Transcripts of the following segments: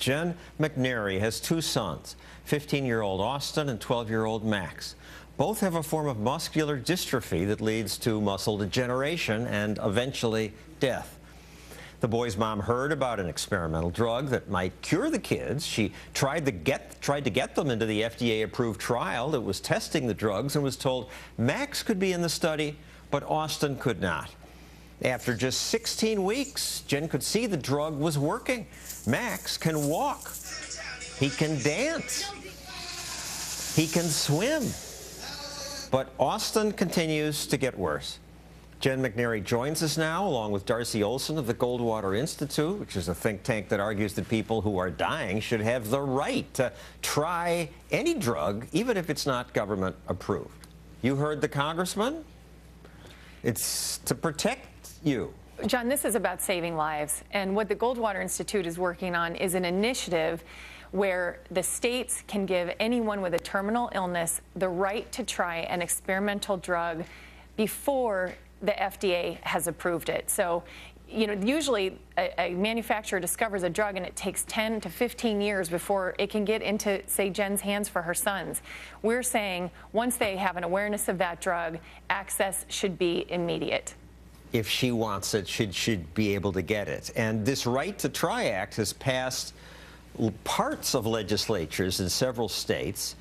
Jenn McNary has two sons, 15-year-old Austin and 12-year-old Max. Both have a form of muscular dystrophy that leads to muscle degeneration and eventually death. The boy's mom heard about an experimental drug that might cure the kids. She tried to get them into the FDA-approved trial that was testing the drugs and was told Max could be in the study, but Austin could not. After just 16 weeks, Jenn could see the drug was working. Max can walk. He can dance. He can swim. But Austin continues to get worse. Jenn McNary joins us now, along with Darcy Olson of the Goldwater Institute, which is a think tank that argues that people who are dying should have the right to try any drug, even if it's not government approved. You heard the congressman? It's to protect you. John, this is about saving lives. And what the Goldwater Institute is working on is an initiative where the states can give anyone with a terminal illness the right to try an experimental drug before the FDA has approved it. So, you know, usually a manufacturer discovers a drug and it takes 10 to 15 years before it can get into, say, Jenn's hands for her sons. We're saying once they have an awareness of that drug, access should be immediate. If she wants it, she'd be able to get it. And this Right to Try Act has passed parts of legislatures in several states,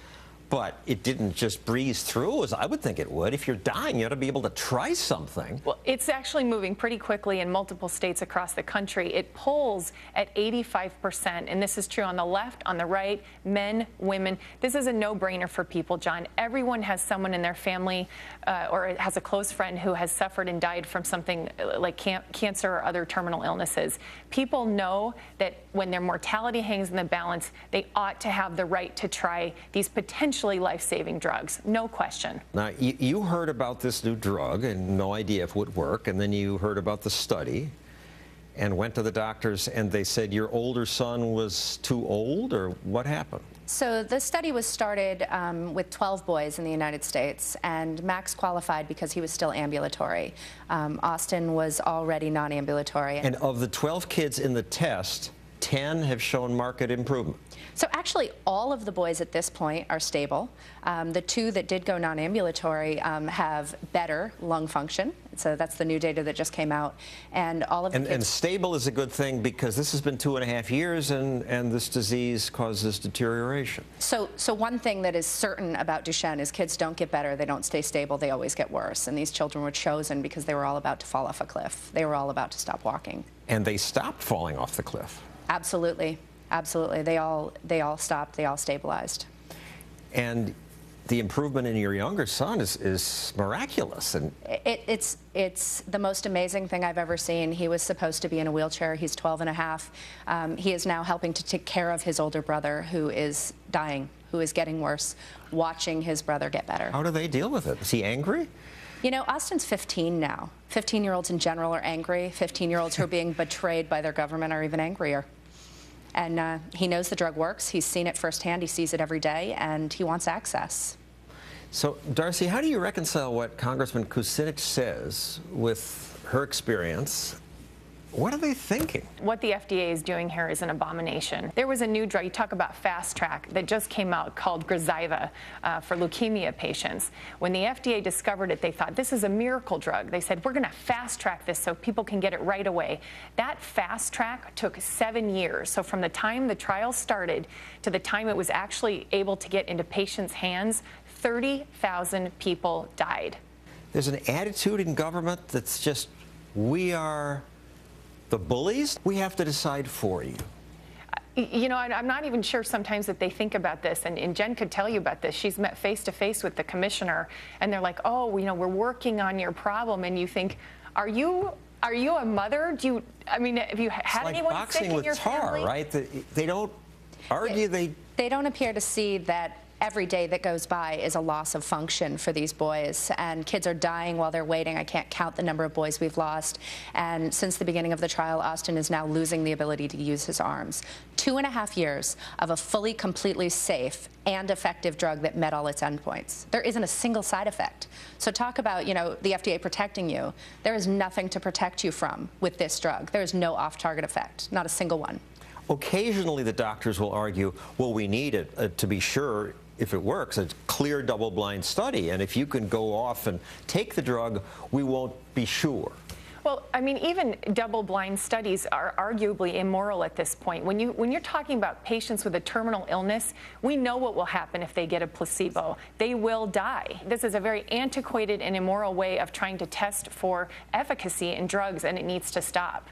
but it didn't just breeze through as I would think it would. If you're dying, you ought to be able to try something. Well, it's actually moving pretty quickly in multiple states across the country. It polls at 85%, and this is true on the left, on the right, men, women. This is a no-brainer for people, John. Everyone has someone in their family or has a close friend who has suffered and died from something like cancer or other terminal illnesses. People know that when their mortality hangs in the balance, they ought to have the right to try these potentially life-saving drugs, no question. Now, you heard about this new drug and no idea if it would work, and then you heard about the study and went to the doctors and they said your older son was too old, or what happened? So the study was started with 12 boys in the United States, and Max qualified because he was still ambulatory. Austin was already non-ambulatory. And of the 12 kids in the test, 10 have shown marked improvement. So actually, all of the boys at this point are stable. The two that did go non-ambulatory have better lung function. So that's the new data that just came out. And all of the kids... And stable is a good thing because this has been 2.5 years and this disease causes deterioration. So one thing that is certain about Duchenne is kids don't get better, they don't stay stable, they always get worse. And these children were chosen because they were all about to fall off a cliff. They were all about to stop walking. And they stopped falling off the cliff. Absolutely. Absolutely. They all stopped. They all stabilized. And the improvement in your younger son is miraculous. And it's the most amazing thing I've ever seen. He was supposed to be in a wheelchair. He's 12 and a half. He is now helping to take care of his older brother who is dying, who is getting worse, watching his brother get better. How do they deal with it? Is he angry? You know, Austin's 15 now. 15-year-olds in general are angry. 15-year-olds who are being betrayed by their government are even angrier. And he knows the drug works. He's seen it firsthand. He sees it every day, and he wants access. So, Darcy, how do you reconcile what Congressman Kucinich says with her experience? What are they thinking? What the FDA is doing here is an abomination. There was a new drug, you talk about fast track, that just came out called Gazyva for leukemia patients. When the FDA discovered it, they thought, this is a miracle drug. They said, we're going to fast track this so people can get it right away. That fast track took 7 years. So from the time the trial started to the time it was actually able to get into patients' hands, 30,000 people died. There's an attitude in government that's just, we are the bullies. We have to decide for you. You know, I'm not even sure sometimes that they think about this, and Jenn could tell you about this. She's met face-to-face with the commissioner, and they're like, oh, you know, we're working on your problem, and you think, are you a mother? Do you, I mean, have you had anyone sick in your family? Right? They don't argue. They don't appear to see that every day that goes by is a loss of function for these boys, and kids are dying while they're waiting. I can't count the number of boys we've lost, and since the beginning of the trial, Austin is now losing the ability to use his arms. 2.5 years of a fully, completely safe and effective drug that met all its endpoints. There isn't a single side effect. So talk about, you know, the FDA protecting you. There is nothing to protect you from with this drug. There is no off-target effect, not a single one. Occasionally, the doctors will argue, well, we need it to be sure, if it works, a clear double-blind study. And if you can go off and take the drug, we won't be sure. Well, I mean, even double-blind studies are arguably immoral at this point. When you're talking about patients with a terminal illness, we know what will happen if they get a placebo. They will die. This is a very antiquated and immoral way of trying to test for efficacy in drugs, and it needs to stop.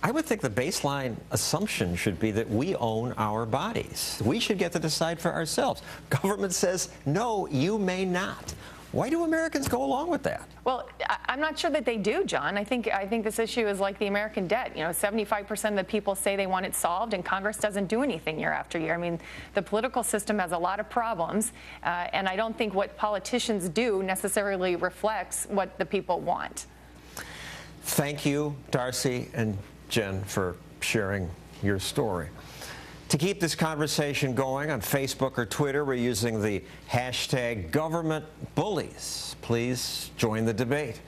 I would think the baseline assumption should be that we own our bodies. We should get to decide for ourselves. Government says, no, you may not. Why do Americans go along with that? Well, I'm not sure that they do, John. I think this issue is like the American debt. You know, 75% of the people say they want it solved, and Congress doesn't do anything year after year. I mean, the political system has a lot of problems, and I don't think what politicians do necessarily reflects what the people want. Thank you, Darcy and Jenn, for sharing your story. To keep this conversation going on Facebook or Twitter, we're using the hashtag #GovernmentBullies. Please join the debate.